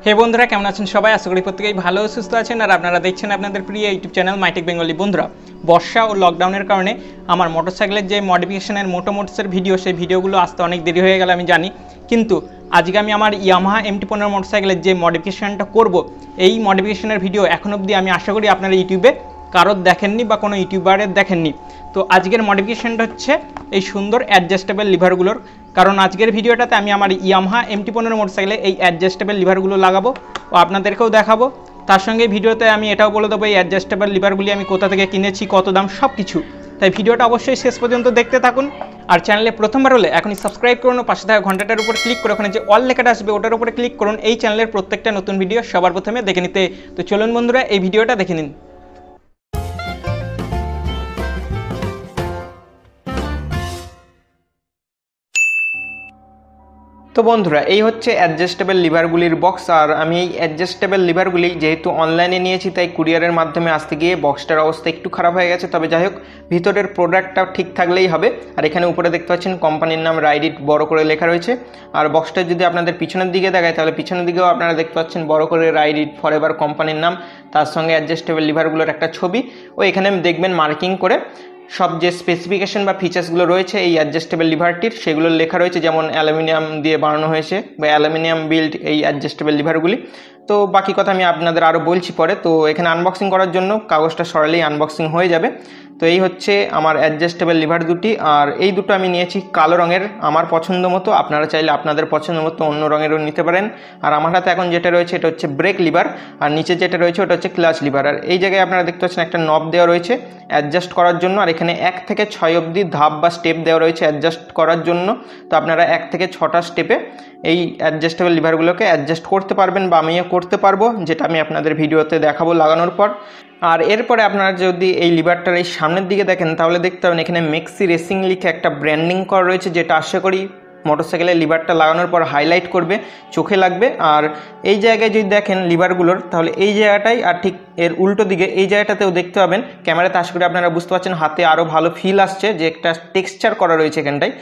হে বন্ধুরা, কেমন আছেন সবাই? আশা করি প্রত্যেকেই ভালো সুস্থ আছেন। আর আপনারা দেখছেন আপনাদের প্রিয় ইউটিউব চ্যানেল মাইটেক বেঙ্গলি। বন্ধুরা, বর্ষা ও লকডাউনের কারণে আমার মোটরসাইকেলের যে মডিফিকেশনের মোটোমোটসের ভিডিও, সেই ভিডিওগুলো আসতে অনেক দেরি হয়ে গেল আমি জানি। কিন্তু আজকে আমি আমার ইয়ামাহা MT-15 মোটরসাইকেলের যে মডিফিকেশনটা করব, এই মডিফিকেশনের ভিডিও এখন অবধি আমি আশা করি আপনারা ইউটিউবে কারোর দেখেননি বা কোনো ইউটিউবারের দেখেননি। তো আজকের মডিফিকেশনটা হচ্ছে এই সুন্দর অ্যাডজাস্টেবল লিভারগুলোর। কারণ আজকের ভিডিওটাতে আমি আমার ইয়ামাহা MT-15 মোটরসাইকেলে এই অ্যাডজাস্টেবল লিভারগুলো লাগাবো ও আপনাদেরকেও দেখাবো। তার সঙ্গে ভিডিওতে আমি এটাও বলে দেবো এই অ্যাডজাস্টেবল লিভারগুলি আমি কোথা থেকে কিনেছি, কত দাম, সব কিছু। তাই ভিডিওটা অবশ্যই শেষ পর্যন্ত দেখতে থাকুন। আর চ্যানেলে প্রথমবার হলে এখনই সাবস্ক্রাইব করুন, পাশে থাকা ঘন্টাটার উপর ক্লিক করে ওখানে যে অল লেখাটা আসবে ওটার উপরে ক্লিক করুন এই চ্যানেলের প্রত্যেকটা নতুন ভিডিও সবার প্রথমে দেখে নিতে। তো চলুন বন্ধুরা, এই ভিডিওটা দেখে নিন। তো বন্ধুরা, এই হচ্ছে অ্যাডজাস্টেবল লিভারগুলির বক্স। আর আমি এই অ্যাডজাস্টেবল লিভারগুলি যেহেতু অনলাইনে নিয়েছি, তাই কুরিয়ারের মাধ্যমে আসতে গিয়ে বক্সটার অবস্থা একটু খারাপ হয়ে গেছে। তবে যাই হোক, ভিতরের প্রোডাক্টটা ঠিক থাকলেই হবে। আর এখানে উপরে দেখতে পাচ্ছেন কোম্পানির নাম রাইডিট বড় করে লেখা রয়েছে। আর বক্সটা যদি আপনাদের পিছনের দিকে দেখায়, তাহলে পিছনের দিকেও আপনারা দেখতে পাচ্ছেন বড় করে রাইডিট ফরএভার কোম্পানির নাম, তার সঙ্গে অ্যাডজাস্টেবল লিভারগুলোর একটা ছবি। ও এখানে দেখবেন মার্কিং করে সব যে স্পেসিফিকেশন বা ফিচার্সগুলো রয়েছে এই অ্যাডজাস্টেবল লিভারটির, সেগুলো লেখা রয়েছে। যেমন অ্যালুমিনিয়াম দিয়ে বানানো হয়েছে বা অ্যালুমিনিয়াম বিল্ড এই অ্যাডজাস্টেবল লিভারগুলি। তো বাকি কথা আমি আপনাদের আরও বলছি পরে। তো এখানে আনবক্সিং করার জন্য কাগজটা সরালেই আনবক্সিং হয়ে যাবে। তো এই হচ্ছে আমার অ্যাডজাস্টেবল লিভার দুটি। আর এই দুটো আমি নিয়েছি কালো রঙের, আমার পছন্দ মতো। আপনারা চাইলে আপনাদের পছন্দ মতো অন্য রঙেরও নিতে পারেন। আর আমার হাতে এখন যেটা রয়েছে এটা হচ্ছে ব্রেক লিভার, আর নিচে যেটা রয়েছে ওটা হচ্ছে ক্লাচ লিভার। আর এই জায়গায় আপনারা দেখতে পাচ্ছেন একটা নব দেওয়া রয়েছে অ্যাডজাস্ট করার জন্য। আর এখানে 1 থেকে 6 অবধি ধাপ বা স্টেপ দেওয়া রয়েছে অ্যাডজাস্ট করার জন্য। তো আপনারা 1 থেকে 6টা স্টেপে এই অ্যাডজাস্টেবল লিভারগুলোকে অ্যাডজাস্ট করতে পারবেন বা আমিও করতে পারবো, যেটা আমি আপনাদের ভিডিওতে দেখাবো লাগানোর পর। আর এরপরে আপনারা যদি এই লিভারটার এই সামনের দিকে দেখেন, তাহলে দেখতে পাবেন এখানে মেক্সি রেসিং লিখে একটা ব্র্যান্ডিং করা রয়েছে, যেটা আশা করি মোটরসাইকেলের লিভারটা লাগানোর পর হাইলাইট করবে, চোখে লাগবে। আর এই জায়গায় যদি দেখেন লিভারগুলোর, তাহলে এই জায়গাটাই আর ঠিক এর উল্টো দিকে এই জায়গাটাতেও দেখতে পাবেন। ক্যামেরাতে আশা করি আপনারা বুঝতে পারছেন, হাতে আরও ভালো ফিল আসছে যে একটা টেক্সচার করা রয়েছে এখানটায়।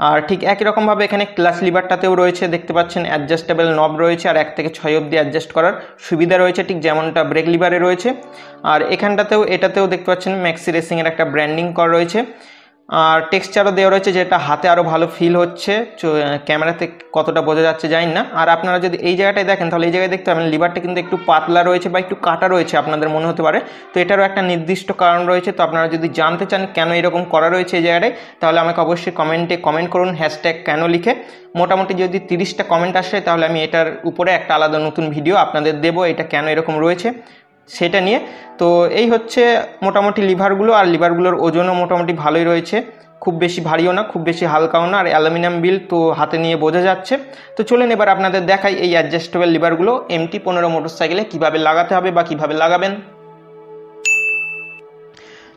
আর ঠিক একই রকমভাবে এখানে ক্লাচ লিভারটাতেও রয়েছে, দেখতে পাচ্ছেন অ্যাডজাস্টেবল নব রয়েছে। আর 1 থেকে 6 অবধি অ্যাডজাস্ট করার সুবিধা রয়েছে, ঠিক যেমনটা ব্রেক লিভারে রয়েছে। আর এখানটাতেও এটাতেও দেখতে পাচ্ছেন ম্যাক্সি রেসিংয়ের একটা ব্র্যান্ডিং করা রয়েছে। আর টেক্সচারও দেওয়া রয়েছে, যেটা হাতে আরও ভালো ফিল হচ্ছে। ক্যামেরাতে কতটা বোঝা যাচ্ছে জানি না। আর আপনারা যদি এই জায়গাটায় দেখেন, তাহলে এই জায়গায় দেখতে পাবেন লিভারটা কিন্তু একটু পাতলা রয়েছে বা একটু কাটা রয়েছে, আপনাদের মনে হতে পারে। তো এটারও একটা নির্দিষ্ট কারণ রয়েছে। তো আপনারা যদি জানতে চান কেন এরকম করা রয়েছে এই জায়গাটায়, তাহলে আমাকে অবশ্যই কমেন্টে কমেন্ট করুন হ্যাশট্যাগ কেন লিখে। মোটামুটি যদি 30টা কমেন্ট আসে, তাহলে আমি এটার উপরে একটা আলাদা নতুন ভিডিও আপনাদের দেবো, এটা কেন এরকম রয়েছে সেটা নিয়ে। তো এই হচ্ছে মোটামুটি লিভারগুলো। আর লিভারগুলোর ওজনও মোটামুটি ভালোই রয়েছে, খুব বেশি ভারীও না, খুব বেশি হালকাও না। আর অ্যালুমিনিয়াম বিল্ড তো হাতে নিয়ে বোঝা যাচ্ছে। তো চলেন এবার আপনাদের দেখাই এই অ্যাডজাস্টেবল লিভারগুলো MT-15 মোটরসাইকেলে কীভাবে লাগাতে হবে বা কীভাবে লাগাবেন।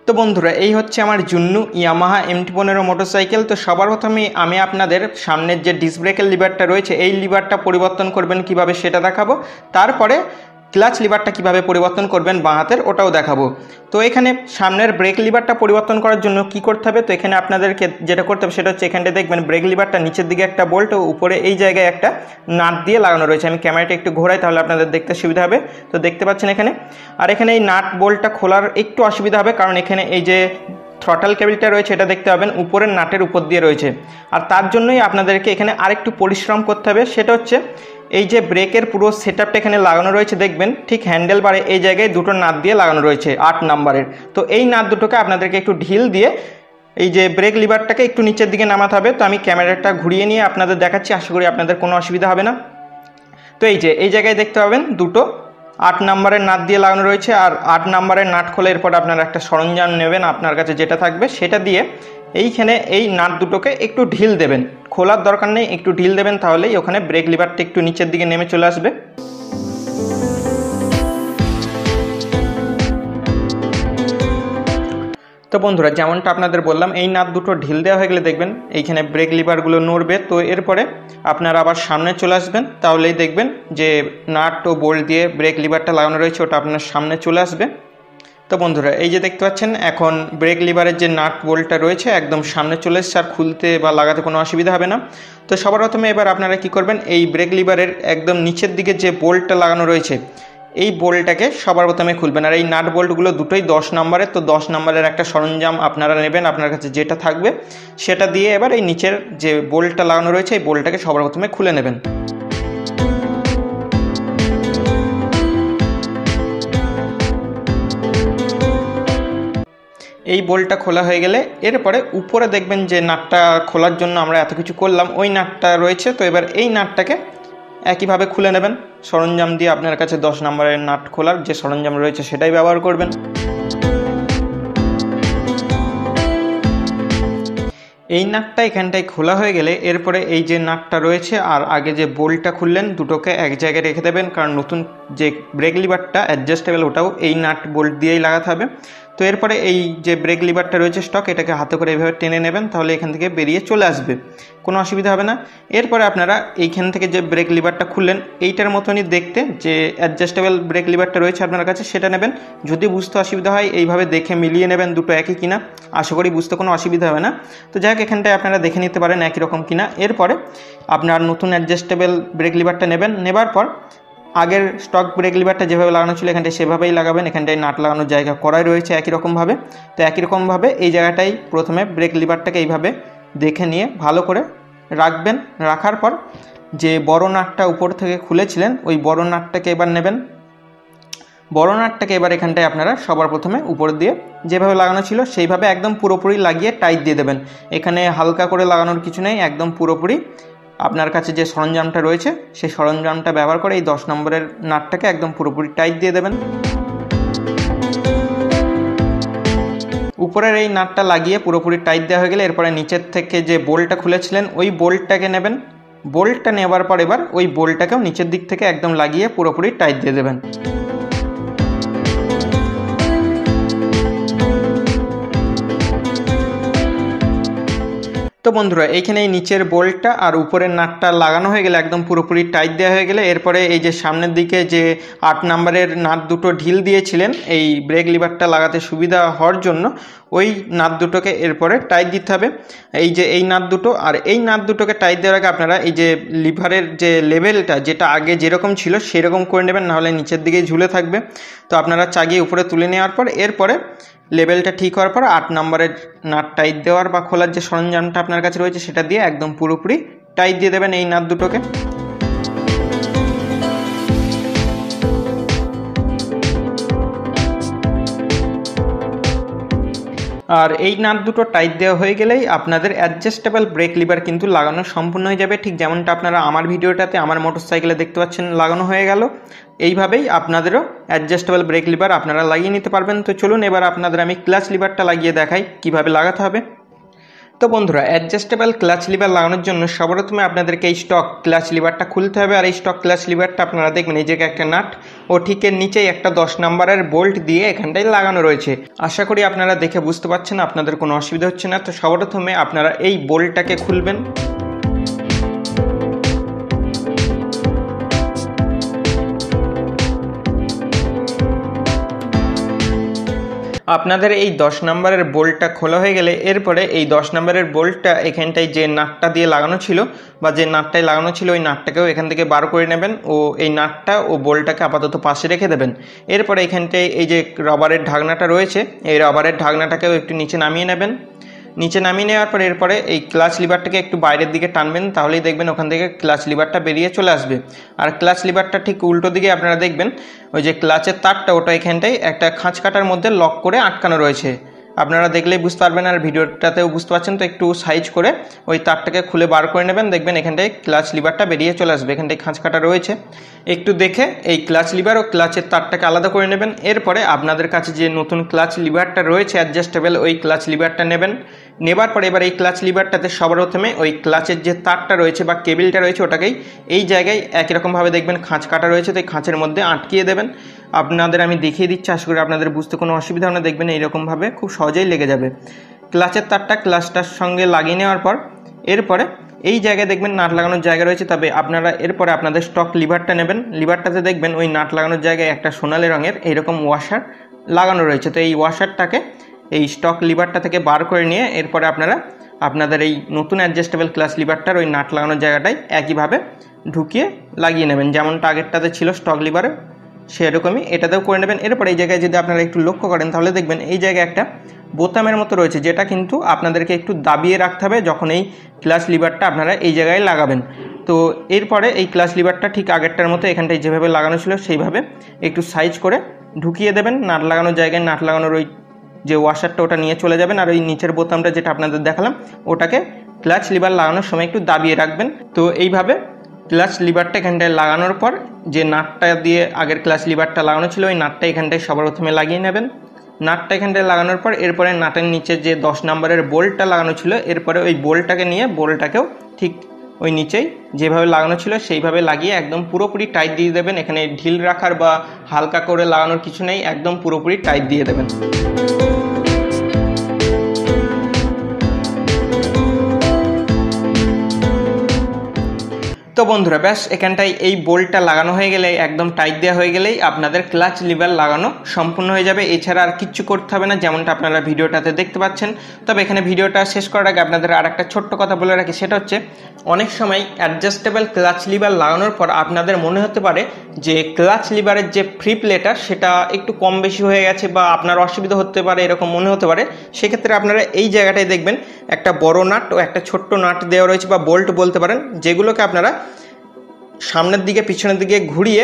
তো বন্ধুরা, এই হচ্ছে আমার জুন্নু ইয়ামাহা MT-15 মোটরসাইকেল। তো সবার প্রথমে আমি আপনাদের সামনের যে ডিস্ক ব্রেকের লিভারটা রয়েছে এই লিভারটা পরিবর্তন করবেন কিভাবে সেটা দেখাবো। তারপরে ক্লাচ লিভারটা কিভাবে পরিবর্তন করবেন বাঁ হাতের, ওটাও দেখাবো। তো এখানে সামনের ব্রেক লিভারটা পরিবর্তন করার জন্য কি করতে হবে, তো এখানে আপনাদেরকে যেটা করতে হবে সেটা হচ্ছে এখানটা দেখবেন ব্রেক লিভারটা নিচের দিকে একটা বোল্ট ও উপরে এই জায়গায় একটা নাট দিয়ে লাগানো রয়েছে। আমি ক্যামেরাটা একটু ঘোরাই, তাহলে আপনাদের দেখতে সুবিধা হবে। তো দেখতে পাচ্ছেন এখানে। আর এখানে এই নাট বোল্টটা খোলার একটু অসুবিধা হবে, কারণ এখানে এই যে থ্রটাল কেবিলটা রয়েছে এটা দেখতে পাবেন উপরের নাটের উপর দিয়ে রয়েছে। আর তার জন্যই আপনাদেরকে এখানে আরেকটু পরিশ্রম করতে হবে। সেটা হচ্ছে এই যে ব্রেকের পুরো সেটআপটা এখানে লাগানো রয়েছে, দেখবেন ঠিক হ্যান্ডেল বারে এই জায়গায় দুটো নাট দিয়ে লাগানো রয়েছে 8 নাম্বারের। তো এই নাট দুটোকে আপনাদেরকে একটু ঢিল দিয়ে এই যে ব্রেক লিভারটাকে একটু নিচের দিকে নামাতে হবে। তো আমি ক্যামেরাটা ঘুরিয়ে নিয়ে আপনাদের দেখাচ্ছি, আশা করি আপনাদের কোনো অসুবিধা হবে না। তো এই যে এই জায়গায় দেখতে পাবেন দুটো 8 নাম্বারের নাট দিয়ে লাগানো রয়েছে। আর 8 নাম্বারের নাট খোলে এরপর আপনারা একটা সরঞ্জাম নেবেন আপনার কাছে যেটা থাকবে, সেটা দিয়ে এইখানে এই নাট দুটোকে একটু ঢিল দেবেন। খোলার দরকার নেই, একটু ঢিল দেবেন, তাহলেই ওখানে ব্রেক লিভারটা একটু নিচের দিকে নেমে চলে আসবে। তো বন্ধুরা, যেমনটা আপনাদের বললাম, এই নাট দুটো ঢিল দেওয়া হয়ে গেলে দেখবেন এইখানে ব্রেক লিভারগুলো নড়বে। তো এরপরে আপনারা আবার সামনে চলে আসবেন, তাহলেই দেখবেন যে নাট ও বোল্ট দিয়ে ব্রেক লিভারটা লাগানো রয়েছে ওটা আপনার সামনে চলে আসবে। তো বন্ধুরা এই যে দেখতে পাচ্ছেন এখন ব্রেক লিভারের যে নাট বোল্টটা রয়েছে একদম সামনে চলে এসছে, আর খুলতে বা লাগাতে কোনো অসুবিধা হবে না। তো সবার প্রথমে এবার আপনারা কি করবেন, এই ব্রেক লিভারের একদম নিচের দিকে যে বোল্টটা লাগানো রয়েছে এই বোল্টটাকে সবার প্রথমে খুলবেন। আর এই নাট বোল্টগুলো দুটোই 10 নম্বরের, তো 10 নম্বরের একটা সরঞ্জাম আপনারা নেবেন, আপনার কাছে যেটা থাকবে সেটা দিয়ে এবার এই নিচের যে বোল্টটা লাগানো রয়েছে এই বোল্টটাকে সবার প্রথমে খুলে নেবেন। এই বোল্টটা খোলা হয়ে গেলে এরপরে উপরে দেখবেন যে নাটটা খোলার জন্য আমরা এত কিছু করলাম ওই নাটটা রয়েছে, তো এবার এই নাটটাকে একইভাবে খুলে নেবেন সরঞ্জাম দিয়ে। আপনার কাছে 10 নম্বরের নাট খোলার যে সরঞ্জাম রয়েছে সেটাই ব্যবহার করবেন। এই নাটটা এখানটায় খোলা হয়ে গেলে এরপরে এই যে নাটটা রয়েছে আর আগে যে বোল্টটা খুললেন দুটোকে এক জায়গায় রেখে দেবেন, কারণ নতুন যে ব্রেক লিভারটা অ্যাডজাস্টেবল ওটাও এই নাট বোল্ট দিয়েই লাগাতে হবে। তো এরপরে এই যে ব্রেক লিভারটা রয়েছে স্টক, এটাকে হাতে করে এইভাবে টেনে নেবেন, তাহলে এখান থেকে বেরিয়ে চলে আসবে, কোনো অসুবিধা হবে না। এরপরে আপনারা এইখান থেকে যে ব্রেক লিভারটা খুললেন এইটার মতনই দেখতে যে অ্যাডজাস্টেবল ব্রেক লিভারটা রয়েছে আপনার কাছে সেটা নেবেন। যদি বুঝতে অসুবিধা হয় এইভাবে দেখে মিলিয়ে নেবেন দুটো একই কিনা, আশা করি বুঝতে কোনো অসুবিধা হবে না। তো যাই হোক এখানটায় আপনারা দেখে নিতে পারেন একই রকম কিনা। এরপরে আপনার নতুন অ্যাডজাস্টেবল ব্রেক লিভারটা নেবেন, নেবার পর আগের স্টক ব্রেক লিভারটা যেভাবে লাগানো ছিল এখানটায় সেভাবেই লাগাবেন। এখানটায় নাট লাগানোর জায়গা করাই রয়েছে একই রকমভাবে। তো একই রকমভাবে এই জায়গাটাই প্রথমে ব্রেক লিভারটাকে এইভাবে দেখে নিয়ে ভালো করে রাখবেন। রাখার পর যে বড় নাটটা উপর থেকে খুলেছিলেন ওই বড় নাটটাকে এবার নেবেন। বড় নাটটাকে এবার এখানটায় আপনারা সবার প্রথমে উপর দিয়ে যেভাবে লাগানো ছিল সেইভাবে একদম পুরোপুরি লাগিয়ে টাইট দিয়ে দেবেন। এখানে হালকা করে লাগানোর কিছু নেই, একদম পুরোপুরি আপনার কাছে যে সরঞ্জামটা রয়েছে সেই সরঞ্জামটা ব্যবহার করে এই 10 নম্বরের নাটটাকে একদম পুরোপুরি টাইট দিয়ে দেবেন। উপরের এই নাটটা লাগিয়ে পুরোপুরি টাইট দেওয়া হয়ে গেলে এরপরে নিচের থেকে যে বোল্টটা খুলেছিলেন ওই বোল্টটাকে নেবেন। বোল্টটা নেওয়ার পর এবার ওই বোল্টটাকেও নিচের দিক থেকে একদম লাগিয়ে পুরোপুরি টাইট দিয়ে দেবেন। তো বন্ধুরা এইখানে এই নিচের বোল্টটা আর উপরের নাটটা লাগানো হয়ে গেলে একদম পুরোপুরি টাইট দেওয়া হয়ে গেলে এরপরে এই যে সামনের দিকে যে 8 নম্বরের নাট দুটো ঢিল দিয়েছিলেন এই ব্রেক লিভারটা লাগাতে সুবিধা হওয়ার জন্য ওই নাট দুটোকে এরপরে টাইট দিতে হবে। এই যে এই নাট দুটো আর এই নাট দুটোকে টাইট দেওয়ার আগে আপনারা এই যে লিভারের যে লেভেলটা যেটা আগে যেরকম ছিল সেরকম করে নেবেন, নাহলে নিচের দিকে ঝুলে থাকবে। তো আপনারা চাগিয়ে উপরে তুলে নেওয়ার পর এরপরে লেভেলটা ঠিক হওয়ার পর 8 নম্বরের নাট টাইট দেওয়ার বা খোলার যে সরঞ্জামটা আপনার কাছে রয়েছে সেটা দিয়ে একদম পুরোপুরি টাইট দিয়ে দেবেন এই নাট দুটোকে। আর এই নাট দুটো টাইট দেওয়া হয়ে গেলেই আপনাদের অ্যাডজাস্টেবল ব্রেক লিভার কিন্তু লাগানো সম্পূর্ণ হয়ে যাবে, ঠিক যেমনটা আপনারা আমার ভিডিওটাতে আমার মোটরসাইকেলে দেখতে পাচ্ছেন লাগানো হয়ে গেল। এইভাবেই আপনাদেরও অ্যাডজাস্টেবল ব্রেক লিভার আপনারা লাগিয়ে নিতে পারবেন। তো চলুন এবার আপনাদের আমি ক্লাচ লিভারটা লাগিয়ে দেখাই কিভাবে লাগাতে হবে। তো বন্ধুরা অ্যাডজাস্টেবল ক্লাচ লিভার লাগানোর জন্য সর্বপ্রথমে আপনাদেরকে এই স্টক ক্লাচ লিভারটা খুলতে হবে। আর এই স্টক ক্লাচ লিভারটা আপনারা দেখবেন এই যে একটা নাট ও ঠিকের নিচেই একটা 10 নম্বরের বোল্ট দিয়ে এখানটায় লাগানো রয়েছে। আশা করি আপনারা দেখে বুঝতে পারছেন, আপনাদের কোনো অসুবিধা হচ্ছে না। তো সর্বপ্রথমে আপনারা এই বোল্টটাকে খুলবেন। আপনাদের এই 10 নম্বরের বোল্টটা খোলা হয়ে গেলে এরপরে এই 10 নম্বরের বোল্টটা এখানটায় যে নাটটা দিয়ে লাগানো ছিল বা যে নাটটায় লাগানো ছিল ওই নাটটাকেও এখান থেকে বার করে নেবেন ও এই নাটটা ও বোল্টটাকে আপাতত পাশে রেখে দেবেন। এরপরে এখানটায় এই যে রবারের ঢাকনাটা রয়েছে এই রবারের ঢাকনাটাকেও একটু নিচে নামিয়ে নেবেন। নিচে নামিয়ে নেওয়ার পর এরপরে এই ক্লাচ লিভারটাকে একটু বাইরের দিকে টানবেন, তাহলেই দেখবেন ওখান থেকে ক্লাচ লিভারটা বেরিয়ে চলে আসবে। আর ক্লাচ লিভারটা ঠিক উল্টো দিকে আপনারা দেখবেন ওই যে ক্লাচের তারটা ওটা এখানটায় একটা খাঁচ কাটার মধ্যে লক করে আটকানো রয়েছে। আপনারা দেখলেই বুঝতে পারবেন, আর ভিডিওটাতেও বুঝতে পারছেন। তো একটু সাইজ করে ওই তারটাকে খুলে বার করে নেবেন, দেখবেন এখানটায় ক্লাচ লিভারটা বেরিয়ে চলে আসবে। এখানটায় খাঁচ কাটা রয়েছে, একটু দেখে এই ক্লাচ লিভার ও ক্লাচের তারটাকে আলাদা করে নেবেন। এরপরে আপনাদের কাছে যে নতুন ক্লাচ লিভারটা রয়েছে অ্যাডজাস্টেবল ওই ক্লাচ লিভারটা নেবেন। নেবার পরে এবার এই ক্লাচ লিভারটাতে সবার প্রথমে ওই ক্লাচের যে তারটা রয়েছে বা কেবিলটা রয়েছে ওটাকেই এই জায়গায় একই রকমভাবে দেখবেন খাঁচ কাটা রয়েছে, তো এই খাঁচের মধ্যে আটকিয়ে দেবেন। আপনাদের আমি দেখিয়ে দিচ্ছি, আশা করি আপনাদের বুঝতে কোনো অসুবিধা হবে না। দেখবেন এইরকমভাবে খুব সহজেই লেগে যাবে। ক্লাচের তারটা ক্লাচটার সঙ্গে লাগিয়ে নেওয়ার পর এরপরে এই জায়গায় দেখবেন নাট লাগানোর জায়গা রয়েছে, তবে আপনারা এরপরে আপনাদের স্টক লিভারটা নেবেন। লিভারটাতে দেখবেন ওই নাট লাগানোর জায়গায় একটা সোনালি রঙের এইরকম ওয়াশার লাগানো রয়েছে। তো এই ওয়াশারটাকে এই স্টক লিভারটা থেকে বার করে নিয়ে এরপরে আপনারা আপনাদের এই নতুন অ্যাডজাস্টেবল ক্লাচ লিভারটার ওই নাট লাগানোর জায়গাটায় একইভাবে ঢুকিয়ে লাগিয়ে নেবেন, যেমনটা আগেরটাতে ছিল স্টক লিভারে সেরকমই এটাতেও করে নেবেন। এরপর এই জায়গায় যদি আপনারা একটু লক্ষ্য করেন তাহলে দেখবেন এই জায়গায় একটা বোতামের মতো রয়েছে, যেটা কিন্তু আপনাদেরকে একটু দাবিয়ে রাখতে হবে যখন এই ক্লাচ লিভারটা আপনারা এই জায়গায় লাগাবেন। তো এরপরে এই ক্লাচ লিভারটা ঠিক আগেরটার মতো এখানটায় যেভাবে লাগানো ছিল সেইভাবে একটু সাইজ করে ঢুকিয়ে দেবেন। নাট লাগানোর জায়গায় নাট লাগানোর ওই যে ওয়াশারটা ওটা নিয়ে চলে যাবেন, আর ওই নিচের বোতামটা যেটা আপনাদের দেখালাম ওটাকে ক্লাচ লিভার লাগানোর সময় একটু দাবিয়ে রাখবেন। তো এইভাবে ক্লাচ লিভারটা এখানটায় লাগানোর পর যে নাটটা দিয়ে আগের ক্লাচ লিভারটা লাগানো ছিল ওই নাটটা এখানটায় সবার প্রথমে লাগিয়ে নেবেন। নাটটা এখানটায় লাগানোর পর এরপরে নাটের নিচে যে 10 নম্বরের বোল্টটা লাগানো ছিল এরপরে ওই বোল্টটাকে নিয়ে বোল্টটাকেও ঠিক ওই নিচেই যেভাবে লাগানো ছিল সেইভাবে লাগিয়ে একদম পুরোপুরি টাইট দিয়ে দেবেন। এখানে ঢিল রাখার বা হালকা করে লাগানোর কিছু নেই, একদম পুরোপুরি টাইট দিয়ে দেবেন। তো বন্ধুরা ব্যাস এখানটায় এই বোল্টটা লাগানো হয়ে গেলে একদম টাইট দেওয়া হয়ে গেলেই আপনাদের ক্লাচ লিভার লাগানো সম্পূর্ণ হয়ে যাবে। এছাড়া আর কিচ্ছু করতে হবে না, যেমনটা আপনারা ভিডিওটাতে দেখতে পাচ্ছেন। তবে এখানে ভিডিওটা শেষ করার আগে আপনাদের আর একটা ছোট্ট কথা বলে রাখি, সেটা হচ্ছে অনেক সময় অ্যাডজাস্টেবল ক্লাচ লিভার লাগানোর পর আপনাদের মনে হতে পারে যে ক্লাচ লিভারের যে ফ্রি প্লেটা সেটা একটু কম বেশি হয়ে গেছে বা আপনার অসুবিধা হতে পারে, এরকম মনে হতে পারে। সেক্ষেত্রে আপনারা এই জায়গাটায় দেখবেন একটা বড় নাট ও একটা ছোট্ট নাট দেওয়া রয়েছে বা বোল্ট বলতে পারেন, যেগুলোকে আপনারা সামনের দিকে পিছনের দিকে ঘুরিয়ে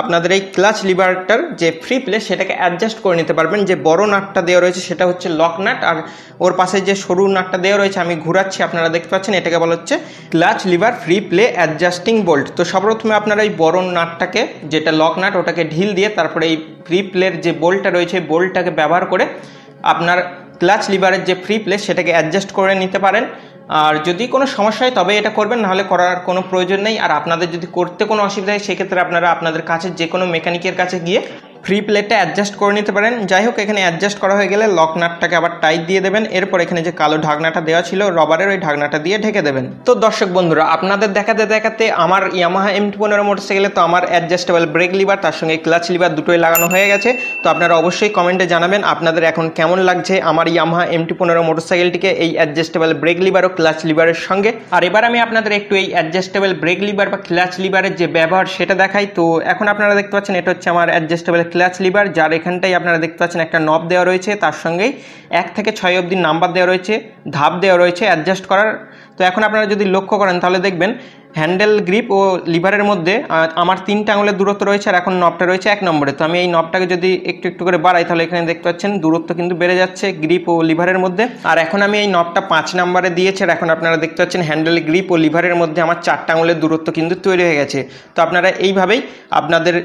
আপনাদের এই ক্লাচ লিভারটার যে ফ্রি প্লে সেটাকে অ্যাডজাস্ট করে নিতে পারবেন। যে বড় নাটটা দেওয়া রয়েছে সেটা হচ্ছে লক নাট, আর ওর পাশে যে সরু নাটটা দেওয়া রয়েছে আমি ঘুরাচ্ছি আপনারা দেখতে পাচ্ছেন, এটাকে বলা হচ্ছে clutch lever free play adjusting bolt. তো সর্বপ্রথমে আপনারা এই বড় নাটটাকে যেটা লক নাট ওটাকে ঢিল দিয়ে তারপরে এই ফ্রি প্লের যে বোল্টটা রয়েছে বোল্টটাকে ব্যবহার করে আপনার ক্লাচ লিভারের যে ফ্রি প্লে সেটাকে অ্যাডজাস্ট করে নিতে পারেন। আর যদি কোনো সমস্যা হয় তবে এটা করবেন, নাহলে করার কোনো প্রয়োজন নেই। আর আপনাদের যদি করতে কোনো অসুবিধা হয় সেক্ষেত্রে আপনারা আপনাদের কাছে যে কোনো মেকানিকের কাছে গিয়ে ফ্রি প্লেটটা অ্যাডজাস্ট করে নিতে পারেন। যাই হোক এখানে অ্যাডজাস্ট করা হয়ে গেলে লক নাটটাকে আবার টাইট দিয়ে দেবেন। এরপর এখানে যে কালো ঢাকনাটা দেওয়া ছিল রবারের ওই ঢাকনাটা দিয়ে ঢেকে দেবেন। তো দর্শক বন্ধুরা আপনাদের দেখাতে দেখাতে আমার ইয়ামাহা MT-15 মোটরসাইকেলে তো আমার অ্যাডজাস্টেবল ব্রেক লিভার তার সঙ্গে ক্লাচ লিভার দুটোই লাগানো হয়ে গেছে। তো আপনারা অবশ্যই কমেন্টে জানাবেন আপনাদের এখন কেমন লাগছে আমার ইয়ামাহা MT-15 মোটরসাইকেলটিকে এই অ্যাডজাস্টেবল ব্রেক লিভার ও ক্লাচ লিভারের সঙ্গে। আর এবার আমি আপনাদের একটু এই অ্যাডজাস্টেবল ব্রেক লিভার বা ক্লাচ লিভারের যে ব্যবহার সেটা দেখাই। তো এখন আপনারা দেখতে পাচ্ছেন এটা হচ্ছে আমার অ্যাডজাস্টেবল ক্লাচ লিভার, যার এখানটাই আপনারা দেখতে পাচ্ছেন একটা নব দেওয়া রয়েছে, তার সঙ্গেই 1 থেকে 6 অবধি নাম্বার দেওয়া রয়েছে, ধাপ দেওয়া রয়েছে অ্যাডজাস্ট করার। তো এখন আপনারা যদি লক্ষ্য করেন তাহলে দেখবেন হ্যান্ডেল গ্রিপ ও লিভারের মধ্যে আমার 3টা আঙুলের দূরত্ব রয়েছে আর এখন নবটা রয়েছে 1 নম্বরে। তো আমি এই নবটাকে যদি একটু একটু করে বাড়াই তাহলে এখানে দেখতে পাচ্ছেন দূরত্ব কিন্তু বেড়ে যাচ্ছে গ্রিপ ও লিভারের মধ্যে। আর এখন আমি এই নবটা 5 নম্বরে দিয়েছি আর এখন আপনারা দেখতে পাচ্ছেন হ্যান্ডেল গ্রিপ ও লিভারের মধ্যে আমার 4টা আঙুলের দূরত্ব কিন্তু তৈরি হয়ে গেছে। তো আপনারা এইভাবেই আপনাদের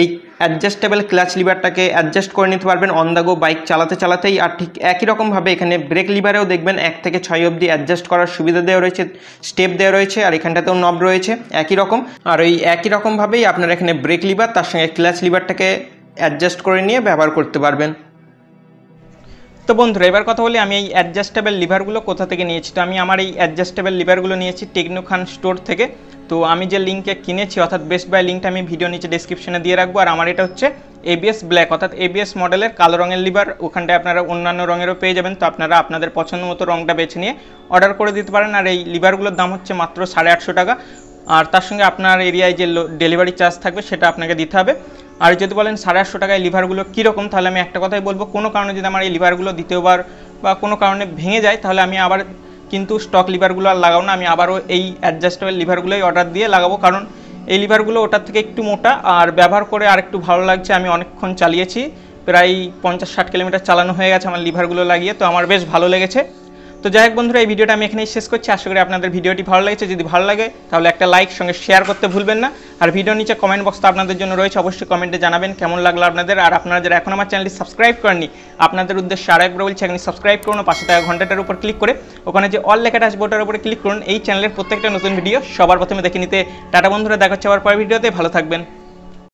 এই অ্যাডজাস্টেবল ক্লাচ লিভারটাকে অ্যাডজাস্ট করে নিতে পারবেন অন দ্য গো বাইক চালাতে চালাতেই। আর ঠিক একই রকমভাবে এখানে ব্রেক লিভারেও দেখবেন 1 থেকে 6 অবধি অ্যাডজাস্ট করার সুবিধা দেওয়া রয়েছে, স্টেপ দেওয়া রয়েছে আর এখানটাতেও নব রয়েছে একই রকম। আর ওই একই রকমভাবেই আপনারা এখানে ব্রেক লিভার তার সঙ্গে ক্লাচ লিভারটাকে অ্যাডজাস্ট করে নিয়ে ব্যবহার করতে পারবেন। তো বন্ধুরা এবার কথা বলি আমি এই অ্যাডজাস্টেবল লিভারগুলো কোথা থেকে নিয়েছি। তো আমি আমার এই অ্যাডজাস্টেবল লিভারগুলো নিয়েছি টেকনো খান স্টোর থেকে। তো আমি যে লিঙ্কে কিনেছি অর্থাৎ বেস্ট বাই লিঙ্কটা আমি ভিডিও নিচে ডেসক্রিপশনে দিয়ে রাখবো। আর আমার এটা হচ্ছে ABS ব্ল্যাক অর্থাৎ ABS মডেলের কালো রঙের লিভার, ওখানটায় আপনারা অন্যান্য রঙেরও পেয়ে যাবেন। তো আপনারা আপনাদের পছন্দ মতো রঙটা বেছে নিয়ে অর্ডার করে দিতে পারেন। আর এই লিভারগুলোর দাম হচ্ছে মাত্র 850 টাকা, আর তার সঙ্গে আপনার এরিয়ায় যে ডেলিভারি চার্জ থাকবে সেটা আপনাকে দিতে হবে। আর যদি বলেন 850 টাকায় লিভারগুলো কীরকম, তাহলে আমি একটা কথাই বলবো, কোনো কারণে যদি আমার এই লিভারগুলো দ্বিতীয়বার বা কোনো কারণে ভেঙে যায় তাহলে আমি আবার কিন্তু স্টক লিভারগুলো আর লাগাবো না, আমি আবারও এই অ্যাডজাস্টেবল লিভারগুলোই অর্ডার দিয়ে লাগাবো। কারণ এই লিভারগুলো ওটার থেকে একটু মোটা আর ব্যবহার করে আর একটু ভালো লাগছে। আমি অনেকক্ষণ চালিয়েছি, প্রায় 50-60 কিলোমিটার চালানো হয়ে গেছে আমার লিভারগুলো লাগিয়ে, তো আমার বেশ ভালো লেগেছে। তো যাই হোক বন্ধুরা এই ভিডিওটা আমি এখানেই শেষ করছি। আশা করি আপনাদের ভিডিওটি ভালো লেগেছে। যদি ভালো লাগে তাহলে একটা লাইক সঙ্গে শেয়ার করতে ভুলবেন না। আর ভিডিওর নিচে কমেন্ট বক্স তো আপনাদের জন্য রয়েছে, অবশ্যই কমেন্টে জানাবেন কেমন লাগলো আপনাদের। আর আপনারা যারা এখন আমার চ্যানেলটি সাবস্ক্রাইব করেননি আপনাদের উদ্দেশ্যে আর একবার বলছি এখানে সাবস্ক্রাইব করুন, পাশে থাকা ঘন্টাটার উপর ক্লিক করে ওখানে যে অল লেখাটা আসবে ওটার উপরে ক্লিক করুন। এই চ্যানেলের প্রত্যেকটা নতুন ভিডিও সবার প্রথমে দেখে নিতে। টাটা বন্ধুরা, দেখা হচ্ছে আবার পরের ভিডিওতে, ভালো থাকবেন।